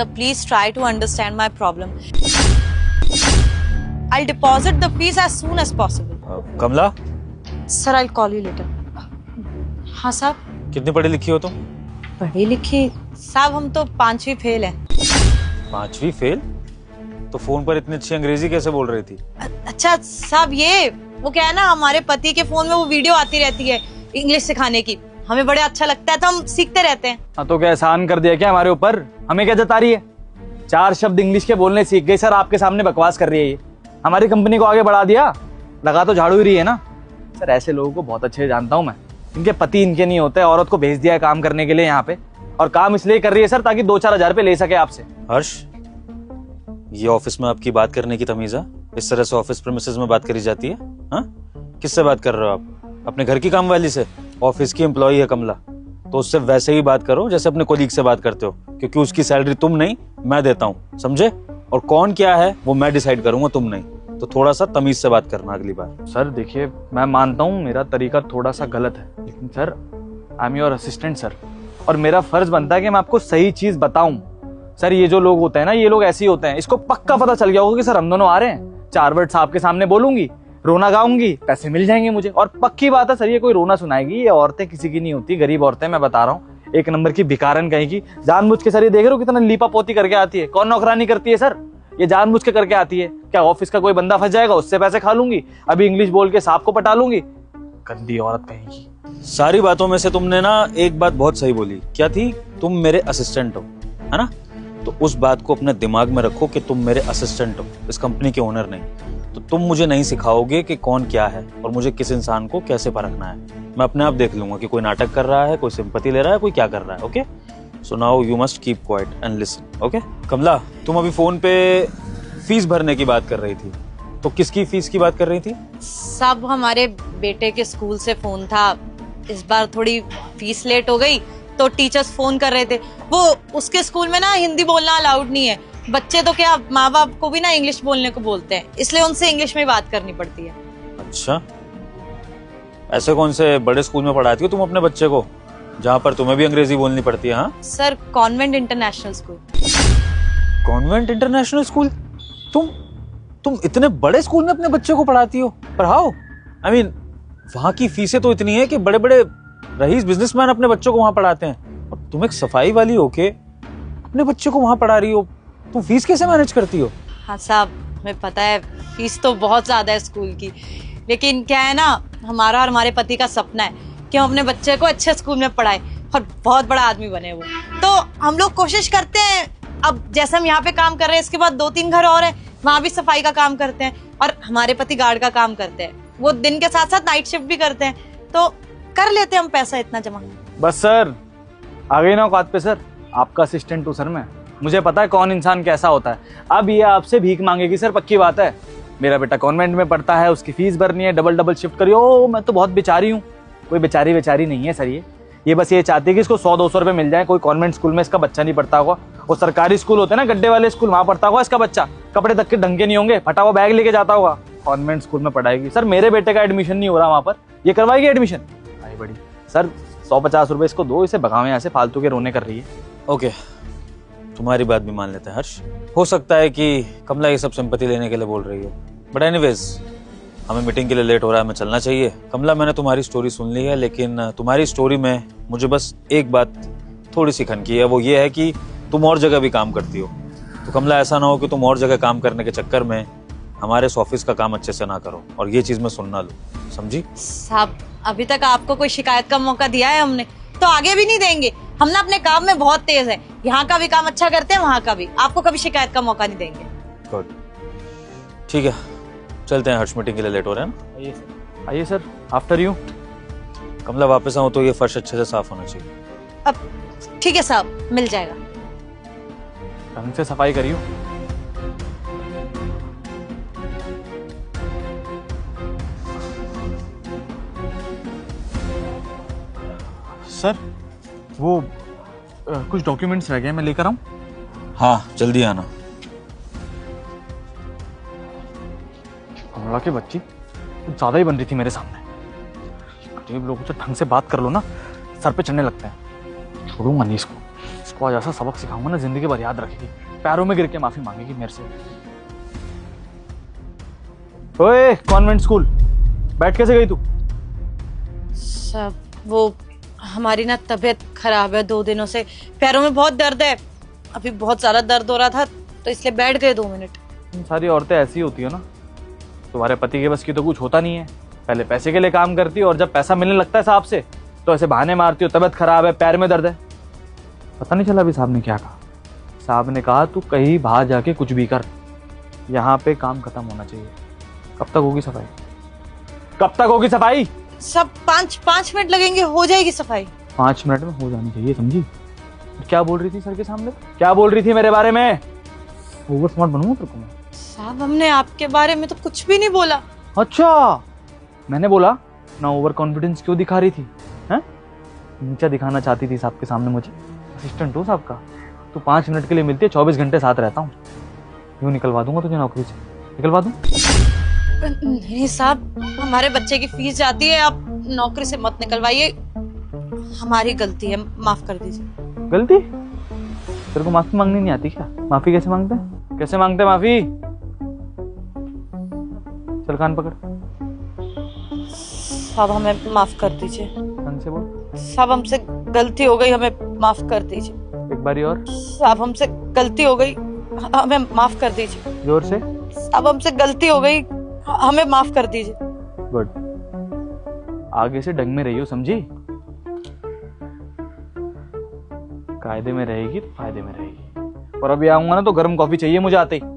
Sir, please try to understand my problem. I'll deposit the fees as soon as possible. Kamala, Sir, I'll call you later. हाँ साहब। कितनी पढ़ी लिखी हो तुम? पढ़ी लिखी साहब, हम तो 5वीं फेल हैं। 5वीं फेल? तो फोन पर इतनी अच्छी अंग्रेजी कैसे बोल रही थी? अच्छा साहब, ये वो क्या है ना, हमारे पति के फोन में वो वीडियो आती रहती है इंग्लिश सिखाने की, हमें बड़े अच्छा लगता है तो हम सीखते रहते हैं। हाँ तो क्या एहसान कर दिया क्या हमारे ऊपर? हमें क्या जता रही है? 4 शब्द इंग्लिश के बोलने सीख गई सर, आपके सामने बकवास कर रही है ये। हमारी कंपनी को आगे बढ़ा दिया, लगा तो झाड़ू ही रही है ना। सर ऐसे लोगों को बहुत अच्छे जानता हूँ मैं, इनके पति इनके नहीं होते, औरत को भेज दिया है काम करने के लिए यहाँ पे, और काम इसलिए कर रही है सर ताकि 2-4 हजार रुपए ले सके आपसे। हर्ष, ये ऑफिस में आपकी बात करने की तमीज है? इस तरह से ऑफिस प्रीमिसेस में बात करी जाती है? हाँ, किससे बात कर रहे हो आप? अपने घर की काम वाली से? ऑफिस की एम्प्लॉई है कमला, तो उससे वैसे ही बात करो जैसे अपने कोलीग से बात करते हो, क्योंकि उसकी सैलरी तुम नहीं मैं देता हूँ, समझे? और कौन क्या है वो मैं डिसाइड करूंगा, तुम नहीं। तो थोड़ा सा तमीज से बात करना अगली बार। सर देखिए, मैं मानता हूँ मेरा तरीका थोड़ा सा गलत है, लेकिन sir I am your assistant sir, और मेरा फर्ज बनता है कि मैं आपको सही चीज बताऊं। सर ये जो लोग होते हैं ना, ये लोग ऐसे ही होते हैं। इसको पक्का पता चल गया होगा कि सर हम दोनों आ रहे हैं, 4 वर्ड्स आपके सामने बोलूंगी, रोना गाऊंगी, पैसे मिल जाएंगे मुझे। और पक्की बात है सर, ये कोई रोना सुनाएगी, ये औरतें किसी की नहीं होती, गरीब औरतें, मैं बता रहा हूँ, 1 नंबर की भिखारन कहेगी। जानबूझ के सर ये देख रहे हो कितना लीपा पोती करके आती है, कौन नौकरानी करती है सर? ये जानबूझ के करके आती है। क्या ऑफिस का कोई बंदा फंस जाएगा, उससे पैसे खा लूंगी, अभी इंग्लिश बोल के सांप को पटा लूंगी, गंदी औरत कहेगी। सारी बातों में से तुमने ना एक बात बहुत सही बोली। क्या थी? तुम मेरे असिस्टेंट हो, है ना? तो उस बात को अपने दिमाग में रखो कि तुम मेरे असिस्टेंट हो, इस कंपनी के ओनर नहीं। तो तुम मुझे नहीं सिखाओगे कि कौन क्या है और मुझे किस इंसान को कैसे परखना है। मैं अपने आप देख लूंगा कि कोई नाटक कर रहा है, कोई सिंपैथी ले रहा है, कोई क्या कर रहा है। Okay, so now you must keep quiet and listen. Okay Kamala, तुम अभी फोन पे फीस भरने की बात कर रही थी, तो किसकी फीस की बात कर रही थी? सब हमारे बेटे के स्कूल से फोन था, इस बार थोड़ी फीस लेट हो गई तो टीचर्स फोन कर रहे थे। वो उसके स्कूल में ना हिंदी बोलना अलाउड नहीं है, बच्चे तो क्या माँ बाप को भी ना इंग्लिश बोलने को बोलते हैं, इसलिए उनसे इंग्लिश में बात करनी पड़ती है। अच्छा, ऐसे कौन से बड़े स्कूल में पढ़ाती हो तुम अपने बच्चे को, जहाँ पर तुम्हें भी अंग्रेजी बोलनी पड़ती है? हाँ sir, convent international school. Convent international school? तुम इतने बड़े स्कूल में अपने बच्चे को पढ़ाती हो? पढ़ाओ। आई मीन वहां की फीसें तो इतनी है कि बड़े बड़े रईस बिजनेसमैन अपने बच्चों को वहां पढ़ाते हैं, और तुम एक सफाई वाली होके अपने बच्चे को वहां पढ़ा रही हो। तुम फीस कैसे मैनेज करती हो? हाँ साहब, हमें पता है फीस तो बहुत ज्यादा है स्कूल की, लेकिन क्या है ना, हमारा और हमारे पति का सपना है कि हम अपने बच्चे को अच्छे स्कूल में पढ़ाए और बहुत बड़ा आदमी बने वो। तो हम लोग कोशिश करते हैं, अब जैसे हम यहाँ पे काम कर रहे हैं, इसके बाद 2-3 घर और हैं, वहाँ भी सफाई का काम करते हैं, और हमारे पति गार्ड का काम करते हैं, वो दिन के साथ साथ नाइट शिफ्ट भी करते हैं, तो कर लेते हैं हम पैसा इतना जमा। बस सर, आ गई ना औकात पे सर, आपका असिस्टेंट हूँ सर मैं, मुझे पता है कौन इंसान कैसा होता है। अब ये आपसे भीख मांगेगी सर, पक्की बात है। मेरा बेटा कॉन्वेंट में पढ़ता है, उसकी फीस भरनी है, डबल शिफ्ट करिए। ओ मैं तो बहुत बेचारी हूँ। कोई बेचारी नहीं है सर, ये बस ये चाहती है कि इसको 100-200 रुपए मिल जाए। कोई कॉन्वेंट स्कूल में इसका बच्चा नहीं पढ़ता होगा, और सरकारी स्कूल होते हैं ना गड्ढे वाले स्कूल, वहां पढ़ता होगा इसका बच्चा, कपड़े तक के ढंग के नहीं होंगे, फटा हुआ बैग लेके जाता होगा, कॉन्वेंट स्कूल में पढ़ाएगी। सर मेरे बेटे का एडमिशन नहीं हो रहा वहां पर, ये करवाएगी एडमिशन? आई बड़ी सर, 150 रुपए इसको दो, इसे भगावे यहाँ से, फालतू के रोने कर रही है। ओके, तुम्हारी बात भी मान लेते हैं हर्ष। हो सकता है कि कमला ये सब सिंपैथी लेने के लिए बोल रही हो, बट एनीवेज हमें मीटिंग के लिए लेट हो रहा है, हमें चलना चाहिए। कमला, मैंने तुम्हारी स्टोरी सुन ली है, लेकिन तुम्हारी स्टोरी में मुझे बस एक बात थोड़ी सी खनकी है, वो ये है कि तुम और जगह भी काम करती हो। तो कमला, ऐसा ना हो कि तुम और जगह काम करने के चक्कर में हमारे इस ऑफिस का काम अच्छे से ना करो, और ये चीज मैं सुन ना लूं, समझी? साहब, अभी तक आपको कोई शिकायत का मौका दिया है हमने, तो आगे भी नहीं देंगे। हम ना अपने काम में बहुत तेज है, यहाँ का भी काम अच्छा करते हैं, वहाँ का भी। आपको कभी शिकायत का मौका नहीं देंगे। गुड, ठीक है, चलते हैं हर्ष, मीटिंग के लिए लेट हो रहे हैं ना। आइए सर, आफ्टर यू। कमला, वापस आऊं तो ये फर्श अच्छे से साफ होना चाहिए। अब ठीक है साहब, मिल जाएगा। ढंग से सफाई करियो। सर वो कुछ डॉक्यूमेंट्स रह गए, मैं लेकर आऊं? हाँ जल्दी आना। कमला की बच्ची कुछ ज्यादा ही बन रही थी मेरे सामने। गरीब लोगों से ढंग से बात कर लो ना, सर पे चढ़ने लगते हैं। छोड़ूंगा नहीं इसको। इसको आज ऐसा सबक सिखाऊंगा ना, जिंदगी भर याद रखेगी, पैरों में गिर के माफी मांगेगी मेरे से। ओए कॉन्वेंट स्कूल, बैठ कैसे गई तू? सब वो हमारी ना तबीयत खराब है 2 दिनों से, पैरों में बहुत दर्द है, अभी बहुत सारा दर्द हो रहा था तो इसलिए बैठ गए 2 मिनट। तुम सारी औरतें ऐसी होती हो ना, तुम्हारे पति के बस की तो कुछ होता नहीं है। पहले पैसे के लिए काम करती हो और जब पैसा मिलने लगता है साहब से तो ऐसे बहाने मारती हो, तबीयत खराब है, पैर में दर्द है। पता नहीं चला अभी साहब ने क्या कहा। साहब ने कहा तू कहीं बाहर जाके कुछ भी कर, यहाँ पे काम खत्म होना चाहिए। कब तक होगी सफाई? कब तक होगी सफाई? सब 5 मिनट लगेंगे, हो जाएगी सफाई। 5 मिनट में हो जानी चाहिए, समझी? क्या बोल रही थी सर के सामने? क्या बोल रही थी मेरे बारे में? ओवर स्मार्ट बनूंगा तेरे को मैं? साहब हमने आपके बारे में तो कुछ भी नहीं बोला। अच्छा, मैंने बोला ना ओवर कॉन्फिडेंस क्यों दिखा रही थी? हैं? नीचा दिखाना चाहती थी साहब के सामने मुझे। असिस्टेंट हो साहब का, तो 5 मिनट के लिए मिलती है, 24 घंटे साथ रहता हूँ। यूँ निकलवा दूंगा तुझे नौकरी से, निकलवा दूँ? नहीं साहब, हमारे बच्चे की फीस जाती है, आप नौकरी से मत निकलवाइए, हमारी गलती है, माफ कर दीजिए। गलती? तेरे को माफी मांगनी नहीं आती क्या? माफी कैसे मांगते हैं? कैसे मांगते हैं माफी? चल कान पकड़, साहब हमें माफ कर दीजिए। ढंग से बोल। साहब हमसे गलती हो गई, हमें माफ कर दीजिए। एक बारी और साहब हमसे गलती हो गई, हमें माफ कर दीजिए। जोर से। साहब हमसे गलती हो गई, हमें माफ कर दीजिए। गुड, आगे से ढंग में रहियो, समझी? कायदे में रहेगी तो फायदे में रहेगी। और अभी आऊंगा ना तो गर्म कॉफी चाहिए मुझे आते ही।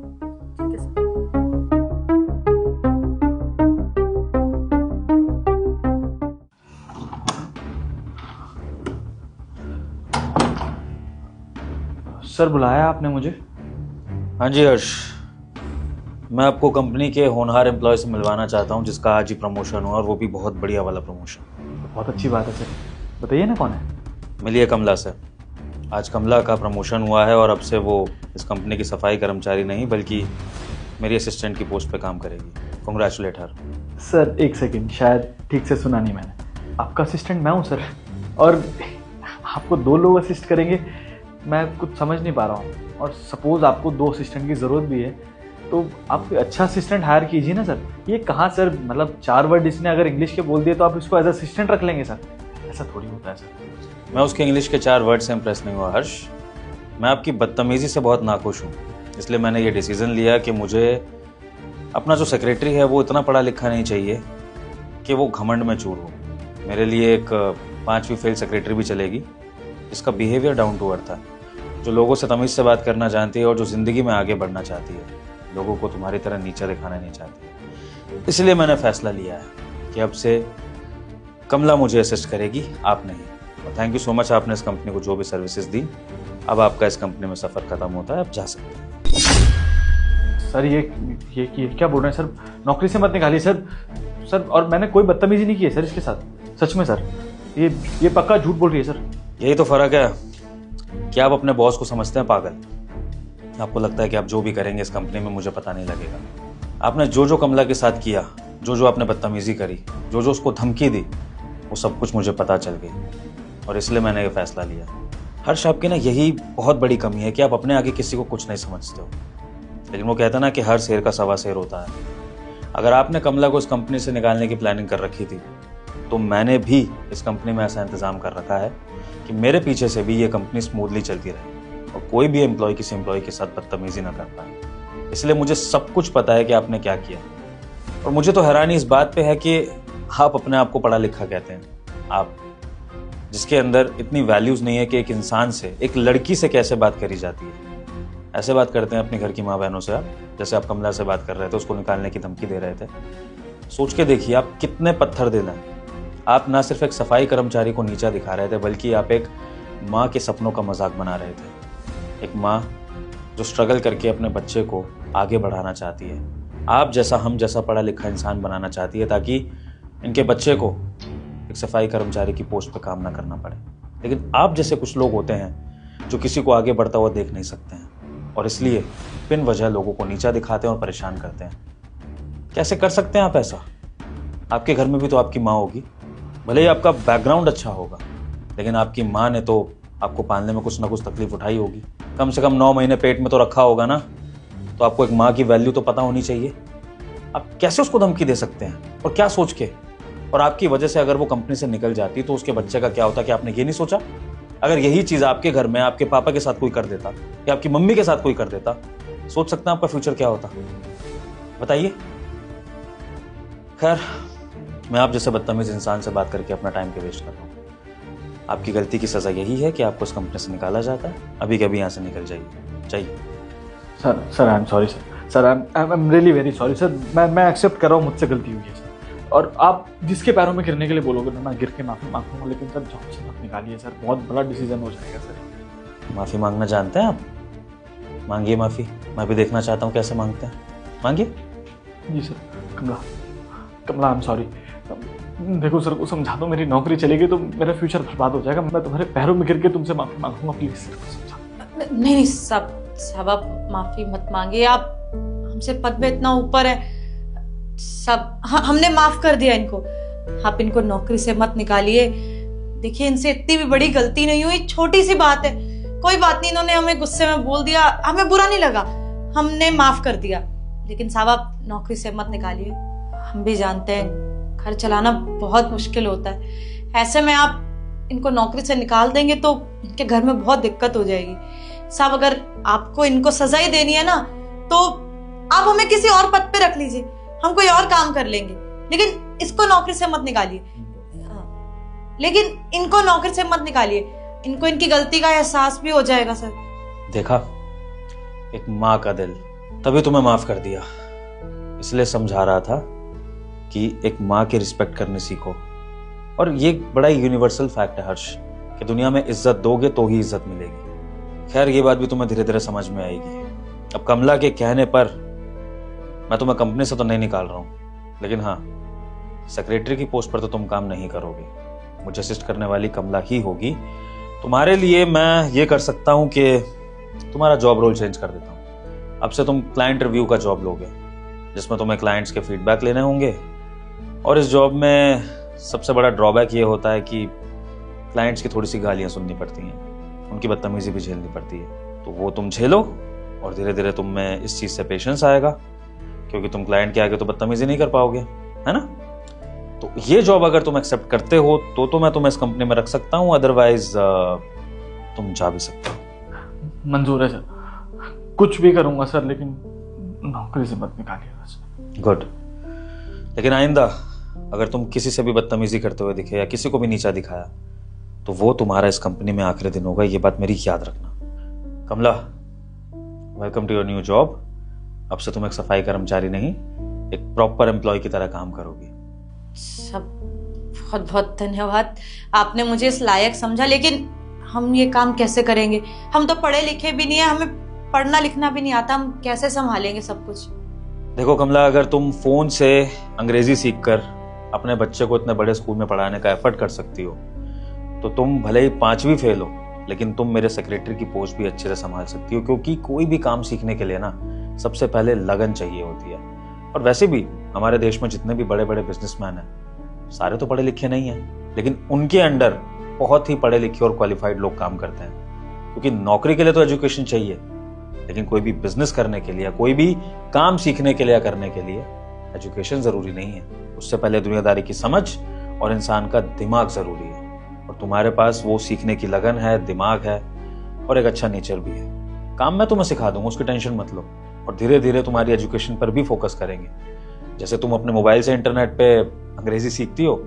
सर बुलाया आपने मुझे? हाँ जी हर्ष, मैं आपको कंपनी के होनहार एम्प्लॉय से मिलवाना चाहता हूँ जिसका आज ही प्रमोशन हुआ, और वो भी बहुत बढ़िया वाला प्रमोशन। बहुत अच्छी बात है सर, बताइए ना कौन है? मिलिए कमला से। आज कमला का प्रमोशन हुआ है और अब से वो इस कंपनी की सफाई कर्मचारी नहीं बल्कि मेरी असिस्टेंट की पोस्ट पे काम करेगी। कॉन्ग्रेचुलेट हर। सर एक सेकंड, शायद ठीक से सुना नहीं मैंने। आपका असिस्टेंट मैं हूँ सर, और आपको 2 लोग असिस्ट करेंगे? मैं कुछ समझ नहीं पा रहा हूँ। और सपोज आपको 2 असिस्टेंट की ज़रूरत भी है तो आप कोई अच्छा असिस्टेंट हायर कीजिए ना सर। ये कहाँ सर, मतलब 4 वर्ड इसने अगर इंग्लिश के बोल दिए तो आप इसको एज असिस्टेंट रख लेंगे सर? ऐसा थोड़ी होता है सर। मैं उसके इंग्लिश के 4 वर्ड से इम्प्रेस नहीं हुआ हर्ष, मैं आपकी बदतमीज़ी से बहुत नाखुश हूँ। इसलिए मैंने ये डिसीज़न लिया कि मुझे अपना जो सेक्रेटरी है वो इतना पढ़ा लिखा नहीं चाहिए कि वो घमंड में चूर हो। मेरे लिए एक 5वीं फेल सेक्रेटरी भी चलेगी जिसका बिहेवियर डाउन टू अर्थ है, जो लोगों से तमीज़ से बात करना जानती है और जो ज़िंदगी में आगे बढ़ना चाहती है, लोगों को तुम्हारी तरह नीचा दिखाना नहीं चाहती। इसलिए मैंने फैसला लिया है कि अब से कमला मुझे असिस्ट करेगी, आप नहीं। और थैंक यू सो मच, आपने इस कंपनी को जो भी सर्विसेज दी। अब आपका इस कंपनी में सफ़र ख़त्म होता है, आप जा सकते हैं। सर ये क्या बोल रहे हैं सर? नौकरी से मत निकालिए सर। सर और मैंने कोई बदतमीजी नहीं की है सर इसके साथ, सच में सर। ये पक्का झूठ बोल रही है सर। यही तो फ़र्क है कि आप अपने बॉस को समझते हैं पागल। आपको लगता है कि आप जो भी करेंगे इस कंपनी में मुझे पता नहीं लगेगा। आपने जो जो कमला के साथ किया, जो जो आपने बदतमीजी करी, जो जो उसको धमकी दी, वो सब कुछ मुझे पता चल गई और इसलिए मैंने ये फैसला लिया। हर्ष, आपकी ना यही बहुत बड़ी कमी है कि आप अपने आगे किसी को कुछ नहीं समझते हो। लेकिन वो कहता ना कि हर शेर का सवा शेर होता है। अगर आपने कमला को इस कंपनी से निकालने की प्लानिंग कर रखी थी तो मैंने भी इस कंपनी में ऐसा इंतज़ाम कर रखा है कि मेरे पीछे से भी ये कंपनी स्मूथली चलती रहे और कोई भी एम्प्लॉय किसी एम्प्लॉय के साथ बदतमीजी ना कर पाए। इसलिए मुझे सब कुछ पता है कि आपने क्या किया। और मुझे तो हैरानी इस बात पे है कि आप अपने आप को पढ़ा लिखा कहते हैं, आप जिसके अंदर इतनी वैल्यूज़ नहीं है कि एक इंसान से, एक लड़की से कैसे बात करी जाती है। ऐसे बात करते हैं अपनी घर की माँ बहनों से आप, जैसे आप कमला से बात कर रहे थे, उसको निकालने की धमकी दे रहे थे। सोच के देखिए आप कितने पत्थर दिल हैं। आप ना सिर्फ एक सफाई कर्मचारी को नीचा दिखा रहे थे बल्कि आप एक माँ के सपनों का मजाक बना रहे थे। एक माँ जो स्ट्रगल करके अपने बच्चे को आगे बढ़ाना चाहती है, आप जैसा, हम जैसा पढ़ा लिखा इंसान बनाना चाहती है ताकि इनके बच्चे को एक सफाई कर्मचारी की पोस्ट पे काम ना करना पड़े। लेकिन आप जैसे कुछ लोग होते हैं जो किसी को आगे बढ़ता हुआ देख नहीं सकते हैं और इसलिए बिन वजह लोगों को नीचा दिखाते हैं और परेशान करते हैं। कैसे कर सकते हैं आप ऐसा? आपके घर में भी तो आपकी माँ होगी, भले ही आपका बैकग्राउंड अच्छा होगा, लेकिन आपकी माँ ने तो आपको पालने में कुछ ना कुछ तकलीफ उठाई होगी, कम से कम 9 महीने पेट में तो रखा होगा ना, तो आपको एक माँ की वैल्यू तो पता होनी चाहिए। आप कैसे उसको धमकी दे सकते हैं और क्या सोच के? और आपकी वजह से अगर वो कंपनी से निकल जाती तो उसके बच्चे का क्या होता, कि आपने ये नहीं सोचा? अगर यही चीज आपके घर में आपके पापा के साथ कोई कर देता या आपकी मम्मी के साथ कोई कर देता, सोच सकते हैं आपका फ्यूचर क्या होता? बताइए। खैर, मैं आप जैसे बदतमीज इंसान से बात करके अपना टाइम क्यों वेस्ट कर रहा हूँ? आपकी गलती की सजा यही है कि आपको इस कंपनी से निकाला जाता है। अभी कभी यहाँ से निकल जाइए। Sir I am sorry sir, I am really very sorry sir. मैं एक्सेप्ट कर रहा हूँ, मुझसे गलती हुई है सर। और आप जिसके पैरों में गिरने के लिए बोलोगे ना, मैं गिर के माफ़ी मांगूंगा, लेकिन सर जॉब से मत निकालिए सर, बहुत बड़ा डिसीजन हो जाएगा सर। माफ़ी मांगना जानते हैं आप? मांगिए माफ़ी, मैं भी देखना चाहता हूँ कैसे मांगते हैं, मांगिए। जी sir. Kamala I am sorry. देखो सर को समझा दो, मेरी नौकरी चलेगी तो मेरा फ्यूचर बर्बाद हो जाएगा। मैं तुम्हारे पैरों में गिर के तुमसे माफ़ी मांगूंगा, प्लीज़ सर को समझा। नहीं सब आप माफी मत मांगिए, आप हमसे पद में इतना ऊपर है सब। हमने माफ कर दिया इनको, आप इनको नौकरी से मत निकालिए। देखिए इनसे इतनी भी बड़ी गलती नहीं हुई, छोटी सी बात है, कोई बात नहीं। इन्होंने हमें गुस्से में बोल दिया, हमें बुरा नहीं लगा, हमने माफ कर दिया। लेकिन साहब आप नौकरी से मत निकालिए। हम भी जानते हैं घर चलाना बहुत मुश्किल होता है, ऐसे में आप इनको नौकरी से निकाल देंगे तो इनके घर में बहुत दिक्कत हो जाएगी। साहब अगर आपको इनको सजा ही देनी है ना, तो आप हमें किसी और पद पे रख लीजिए, हम कोई और काम कर लेंगे, लेकिन इसको नौकरी से मत निकालिए। लेकिन इनको नौकरी से मत निकालिए, इनको इनकी गलती का एहसास भी हो जाएगा सर। देखा, एक माँ का दिल, तभी तुम्हें माफ कर दिया। इसलिए समझा रहा था कि एक माँ की रिस्पेक्ट करने सीखो। और ये बड़ा यूनिवर्सल फैक्ट है हर्ष, कि दुनिया में इज्जत दोगे तो ही इज्जत मिलेगी। खैर ये बात भी तुम्हें धीरे धीरे समझ में आएगी। अब कमला के कहने पर मैं तुम्हें कंपनी से तो नहीं निकाल रहा हूं, लेकिन हाँ, सेक्रेटरी की पोस्ट पर तो तुम काम नहीं करोगे, मुझे असिस्ट करने वाली कमला ही होगी। तुम्हारे लिए मैं ये कर सकता हूं कि तुम्हारा जॉब रोल चेंज कर देता हूं। अब से तुम क्लाइंट रिव्यू का जॉब लोगे, जिसमें तुम्हें क्लाइंट्स के फीडबैक लेने होंगे। और इस जॉब में सबसे बड़ा ड्रॉबैक ये होता है कि क्लाइंट्स की थोड़ी सी गालियां सुननी पड़ती हैं, उनकी बदतमीजी भी झेलनी पड़ती है। तो वो तुम झेलो और धीरे धीरे तुम में इस चीज से पेशेंस आएगा, क्योंकि तुम क्लाइंट के आगे तो बदतमीजी नहीं कर पाओगे, है ना? तो ये जॉब अगर तुम एक्सेप्ट करते हो तो मैं तुम्हें इस कंपनी में रख सकता हूँ, अदरवाइज तुम जा भी सकते हो। मंजूर है सर, कुछ भी करूंगा सर, लेकिन नौकरी से मत निकालिएगा सर। गुड। लेकिन आइंदा अगर तुम किसी से भी बदतमीजी करते हुए दिखे या किसी को भी नीचा दिखाया, तो वो तुम्हारा इस कंपनी में आखिरी दिन होगा, ये बात मेरी याद रखना। Kamala, welcome to your new job. अब से तुम एक सफाई कर्मचारी नहीं, एक प्रॉपर एम्प्लॉय की तरह काम करोगी। सब बहुत बहुत धन्यवाद, आपने मुझे इस लायक समझा। लेकिन हम ये काम कैसे करेंगे? हम तो पढ़े लिखे भी नहीं है, हमें पढ़ना लिखना भी नहीं आता, हम कैसे संभालेंगे सब कुछ? देखो कमला, अगर तुम फोन से अंग्रेजी सीखकर अपने बच्चे को इतने बड़े स्कूल में पढ़ाने का एफर्ट कर सकती हो, तो तुम भले ही 5वीं फेल हो, लेकिन तुम मेरे सेक्रेटरी की पोस्ट भी अच्छे से संभाल सकती हो। क्योंकि कोई भी काम सीखने के लिए ना सबसे पहले लगन चाहिए होती है। और वैसे भी हमारे देश में जितने भी बड़े बड़े बिजनेसमैन हैं, सारे तो पढ़े लिखे नहीं हैं, लेकिन उनके अंडर बहुत ही पढ़े लिखे और क्वालिफाइड लोग काम करते हैं। क्योंकि नौकरी के लिए तो एजुकेशन चाहिए, लेकिन कोई भी बिजनेस करने के लिए, कोई भी काम सीखने के लिए, करने के लिए एजुकेशन जरूरी नहीं है। उससे पहले दुनियादारी की समझ और इंसान का दिमाग जरूरी है। और तुम्हारे पास वो सीखने की लगन है, दिमाग है और एक अच्छा नेचर भी है। काम मैं तुम्हें सिखा दूंगा, उसकी टेंशन मत लो। और धीरे धीरे तुम्हारी एजुकेशन पर भी फोकस करेंगे। जैसे तुम अपने मोबाइल से इंटरनेट पे अंग्रेजी सीखती हो,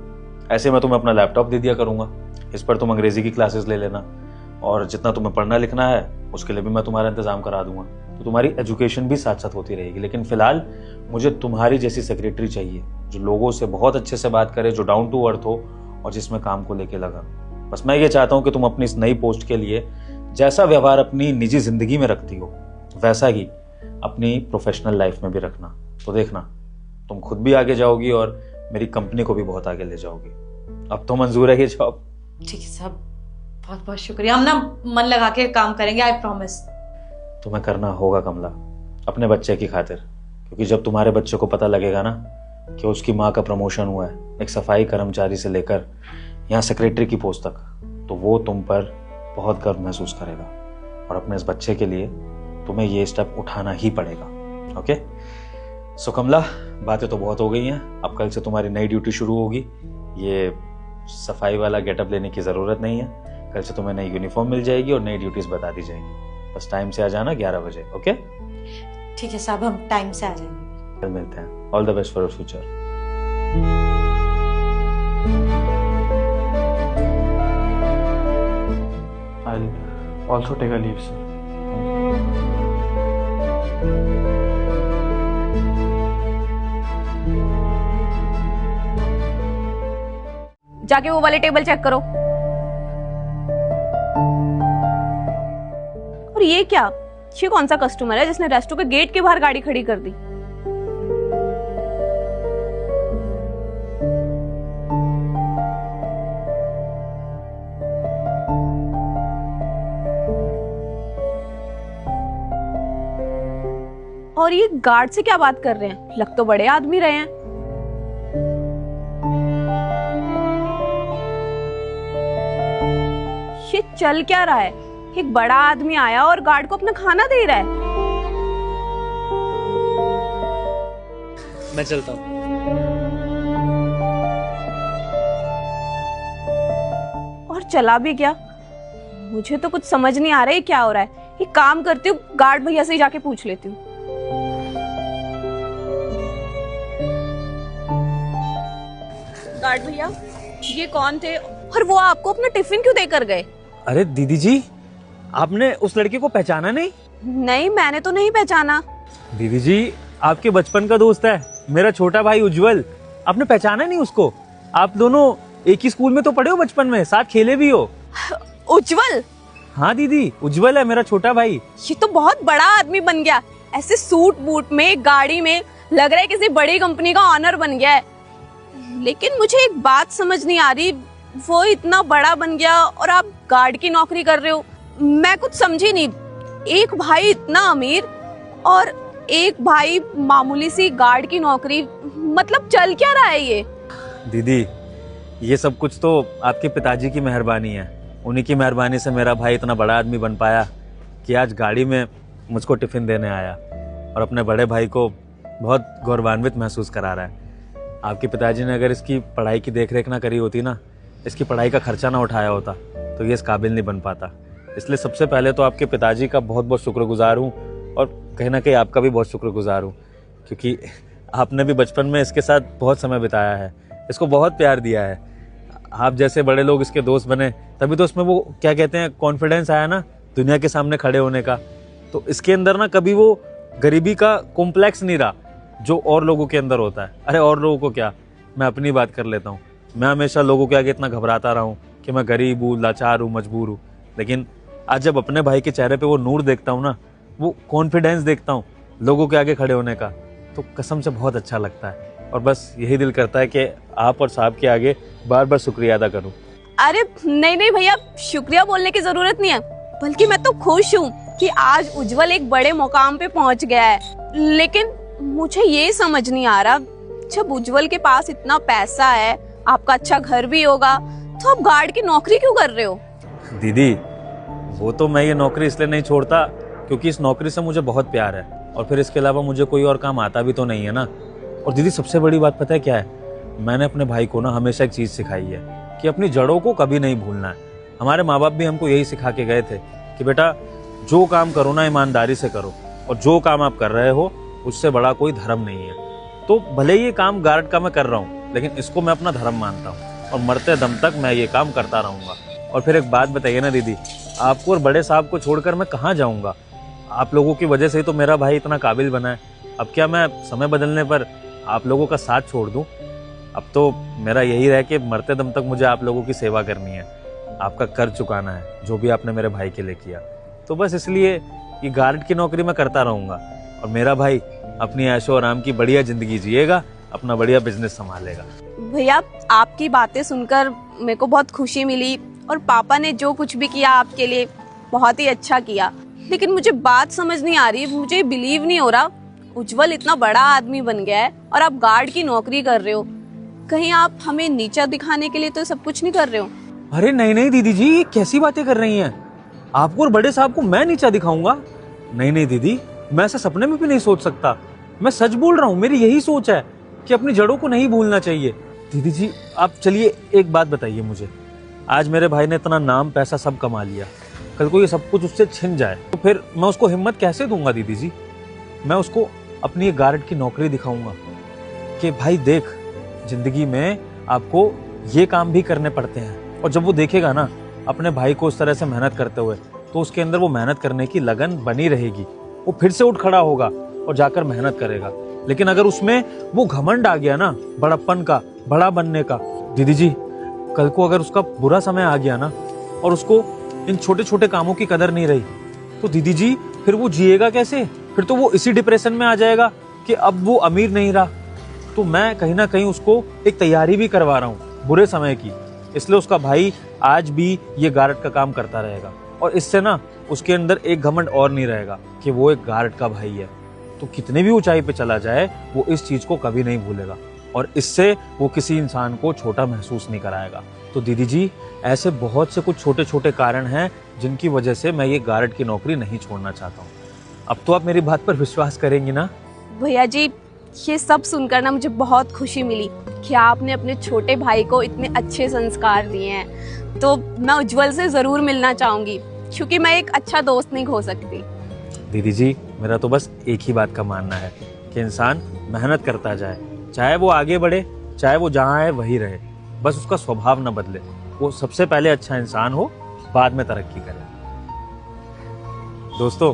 ऐसे मैं तुम्हें अपना लैपटॉप दे दिया करूंगा, इस पर तुम अंग्रेजी की क्लासेस ले लेना। और जितना तुम्हें पढ़ना लिखना है उसके लिए भी मैं तुम्हारा इंतजाम करा दूंगा। तो तुम्हारी एजुकेशन भी साथ साथ होती रहेगी। लेकिन फिलहाल मुझे तुम्हारी जैसी सेक्रेटरी चाहिए, जो लोगों से बहुत अच्छे से बात करे, जो डाउन टू अर्थ हो और जिसमें काम को लेके लगा। बस मैं ये चाहता हूँ कि तुम अपनी इस नई पोस्ट के लिए जैसा व्यवहार अपनी निजी जिंदगी में रखती हो, वैसा ही अपनी प्रोफेशनल लाइफ में भी रखना। तो देखना, तुम खुद भी आगे जाओगी और मेरी कंपनी को भी बहुत आगे ले जाओगी। अब तो मंजूर है ये जॉब? ठीक है साहब, बहुत बहुत शुक्रिया। हम ना मन लगा के काम करेंगे, आई प्रॉमिस। तुम्हें करना होगा कमला, अपने बच्चे की खातिर। क्योंकि जब तुम्हारे बच्चे को पता लगेगा ना कि उसकी माँ का प्रमोशन हुआ है, एक सफाई कर्मचारी से लेकर यहाँ सेक्रेटरी की पोस्ट तक, तो वो तुम पर बहुत गर्व महसूस करेगा, और अपने इस बच्चे के लिए तुम्हें ये स्टेप उठाना ही पड़ेगा। ओके? सो कमला, बातें तो बहुत हो गई हैं। अब कल से तुम्हारी नई ड्यूटी शुरू होगी। ये सफाई वाला गेटअप लेने की ज़रूरत नहीं है। कल से तुम्हें नई यूनिफॉर्म मिल जाएगी और नई ड्यूटीज बता दी जाएंगी। बस टाइम से आ जाना 11 बजे। ओके? ठीक है साहब, हम टाइम से आ जाएंगे। कल मिलते हैं। All the best for your future. I'll also take a leave, sir. जाके वो वाले टेबल चेक करो। और ये क्या, ये कौन सा कस्टमर है जिसने रेस्टो के गेट के बाहर गाड़ी खड़ी कर दी? और ये गार्ड से क्या बात कर रहे हैं? लग तो बड़े आदमी रहे हैं। ये चल क्या रहा है? एक बड़ा आदमी आया और गार्ड को अपना खाना दे रहा है। मैं चलता हूँ। और चला भी क्या? मुझे तो कुछ समझ नहीं आ रहा है क्या हो रहा है। एक काम करती हूँ, गार्ड भैया से ही जाके पूछ लेती हूँ। गार्ड भैया, ये कौन थे और वो आपको अपना टिफिन क्यों देकर गए? अरे दीदी जी, आपने उस लड़के को पहचाना नहीं? नहीं, मैंने तो नहीं पहचाना। दीदी जी, आपके बचपन का दोस्त है, मेरा छोटा भाई उज्जवल। आपने पहचाना नहीं उसको? आप दोनों एक ही स्कूल में तो पढ़े हो, बचपन में साथ खेले भी हो। उज्जवल? हाँ दीदी, उज्जवल है मेरा छोटा भाई। ये तो बहुत बड़ा आदमी बन गया। ऐसे सूट बूट में, गाड़ी में, लग रहा है किसी बड़ी कंपनी का ऑनर बन गया है। लेकिन मुझे एक बात समझ नहीं आ रही, वो इतना बड़ा बन गया और आप गार्ड की नौकरी कर रहे हो। मैं कुछ समझी नहीं। एक भाई इतना अमीर और एक भाई मामूली सी गार्ड की नौकरी, मतलब चल क्या रहा है ये? दीदी, ये सब कुछ तो आपके पिताजी की मेहरबानी है। उन्हीं की मेहरबानी से मेरा भाई इतना बड़ा आदमी बन पाया कि आज गाड़ी में मुझको टिफिन देने आया और अपने बड़े भाई को बहुत गौरवान्वित महसूस करा रहा है। आपके पिताजी ने अगर इसकी पढ़ाई की देखरेख ना करी होती ना, इसकी पढ़ाई का खर्चा ना उठाया होता, तो ये इस काबिल नहीं बन पाता। इसलिए सबसे पहले तो आपके पिताजी का बहुत बहुत शुक्रगुजार हूँ, और कहीं ना कहीं आपका भी बहुत शुक्रगुजार हूँ, क्योंकि आपने भी बचपन में इसके साथ बहुत समय बिताया है, इसको बहुत प्यार दिया है। आप जैसे बड़े लोग इसके दोस्त बने, तभी तो उसमें वो क्या कहते हैं, कॉन्फिडेंस आया ना दुनिया के सामने खड़े होने का। तो इसके अंदर ना कभी वो गरीबी का कॉम्प्लेक्स नहीं रहा जो और लोगों के अंदर होता है। अरे और लोगों को क्या, मैं अपनी बात कर लेता हूँ। मैं हमेशा लोगों के आगे इतना घबराता रहा हूँ कि मैं गरीब हूँ, लाचार हूँ, मजबूर हूँ। लेकिन आज जब अपने भाई के चेहरे पे वो नूर देखता हूँ ना, वो कॉन्फिडेंस देखता हूँ लोगों के आगे खड़े होने का, तो कसम से बहुत अच्छा लगता है। और बस यही दिल करता है कि आप और साहब के आगे बार बार शुक्रिया अदा करूँ। अरे नहीं नहीं भैया, शुक्रिया बोलने की जरूरत नहीं है, बल्कि मैं तो खुश हूँ कि आज उज्जवल एक बड़े मुकाम पे पहुँच गया है। लेकिन मुझे ये समझ नहीं आ रहा, जब उज्जवल के पास इतना पैसा है, आपका अच्छा घर भी होगा, तो आप गार्ड की नौकरी क्यों कर रहे हो? दीदी, वो तो मैं ये नौकरी इसलिए नहीं छोड़ता क्योंकि इस नौकरी से मुझे बहुत प्यार है, और फिर इसके अलावा मुझे कोई और काम आता भी तो नहीं है ना। और दीदी, सबसे बड़ी बात पता है क्या है? मैंने अपने भाई को ना हमेशा एक चीज़ सिखाई है कि अपनी जड़ों को कभी नहीं भूलना है। हमारे माँ बाप भी हमको यही सिखा के गए थे कि बेटा, जो काम करो ना ईमानदारी से करो, और जो काम आप कर रहे हो उससे बड़ा कोई धर्म नहीं है। तो भले ये काम गार्ड का मैं कर रहा हूँ, लेकिन इसको मैं अपना धर्म मानता हूँ, और मरते दम तक मैं ये काम करता रहूँगा। और फिर एक बात बताइए ना दीदी, आपको और बड़े साहब को छोड़कर मैं कहाँ जाऊँगा? आप लोगों की वजह से ही तो मेरा भाई इतना काबिल बना है। अब क्या मैं समय बदलने पर आप लोगों का साथ छोड़ दूँ? अब तो मेरा यही रहे कि मरते दम तक मुझे आप लोगों की सेवा करनी है, आपका कर्ज चुकाना है जो भी आपने मेरे भाई के लिए किया। तो बस इसलिए ये गार्ड की नौकरी मैं करता रहूँगा, और मेरा भाई अपनी ऐशो आराम की बढ़िया जिंदगी जिएगा, अपना बढ़िया बिजनेस संभालेगा। भैया, आपकी बातें सुनकर मेरे को बहुत खुशी मिली, और पापा ने जो कुछ भी किया आपके लिए बहुत ही अच्छा किया। लेकिन मुझे बात समझ नहीं आ रही, मुझे बिलीव नहीं हो रहा, उज्जवल इतना बड़ा आदमी बन गया है और आप गार्ड की नौकरी कर रहे हो। कहीं आप हमें नीचा दिखाने के लिए तो सब कुछ नहीं कर रहे हो? अरे नहीं नहीं दीदी जी, ये कैसी बातें कर रही हैं? आपको और बड़े साहब को मैं नीचा दिखाऊंगा? नहीं नहीं दीदी, मैं ऐसा सपने में भी नहीं सोच सकता। मैं सच बोल रहा हूँ, मेरी यही सोच है कि अपनी जड़ों को नहीं भूलना चाहिए। दीदी जी आप चलिए एक बात बताइए मुझे, आज मेरे भाई ने इतना नाम पैसा सब कमा लिया, कल को ये सब कुछ उससे छिन जाए तो फिर मैं उसको हिम्मत कैसे दूंगा? दीदी जी मैं उसको अपनी गार्ड की नौकरी दिखाऊंगा कि भाई देख, जिंदगी में आपको ये काम भी करने पड़ते हैं। और जब वो देखेगा ना अपने भाई को उस तरह से मेहनत करते हुए, तो उसके अंदर वो मेहनत करने की लगन बनी रहेगी। वो फिर से उठ खड़ा होगा और जाकर मेहनत करेगा। लेकिन अगर उसमें वो घमंड आ गया ना बड़प्पन का, बड़ा बनने का, दीदी जी कल को अगर उसका बुरा समय आ गया ना और उसको इन छोटे छोटे कामों की कदर नहीं रही, तो दीदी जी फिर वो जिएगा कैसे? फिर तो वो इसी डिप्रेशन में आ जाएगा कि अब वो अमीर नहीं रहा। तो मैं कहीं ना कहीं उसको एक तैयारी भी करवा रहा हूँ बुरे समय की, इसलिए उसका भाई आज भी ये गार्ड का काम करता रहेगा। और इससे ना उसके अंदर एक घमंड और नहीं रहेगा कि वो एक गार्ड का भाई है। तो कितने भी ऊंचाई पे चला जाए वो इस चीज को कभी नहीं भूलेगा और इससे वो किसी इंसान को छोटा महसूस नहीं कराएगा। तो दीदी जी ऐसे बहुत से कुछ छोटे छोटे कारण हैं जिनकी वजह से मैं ये गार्ड की नौकरी नहीं छोड़ना चाहता हूँ। अब तो आप मेरी बात पर विश्वास करेंगी ना? भैया जी ये सब सुनकर ना मुझे बहुत खुशी मिली कि आपने अपने छोटे भाई को इतने अच्छे संस्कार दिए हैं। तो मैं उज्जवल से जरूर मिलना चाहूंगी, क्योंकि मैं एक अच्छा दोस्त नहीं खो सकती। दीदी जी मेरा तो बस एक ही बात का मानना है कि इंसान मेहनत करता जाए, चाहे वो आगे बढ़े चाहे वो जहाँ है वही रहे, बस उसका स्वभाव न बदले। वो सबसे पहले अच्छा इंसान हो, बाद में तरक्की करे। दोस्तों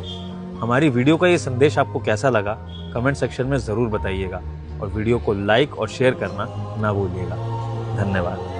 हमारी वीडियो का ये संदेश आपको कैसा लगा कमेंट सेक्शन में जरूर बताइएगा और वीडियो को लाइक और शेयर करना ना भूलिएगा। धन्यवाद।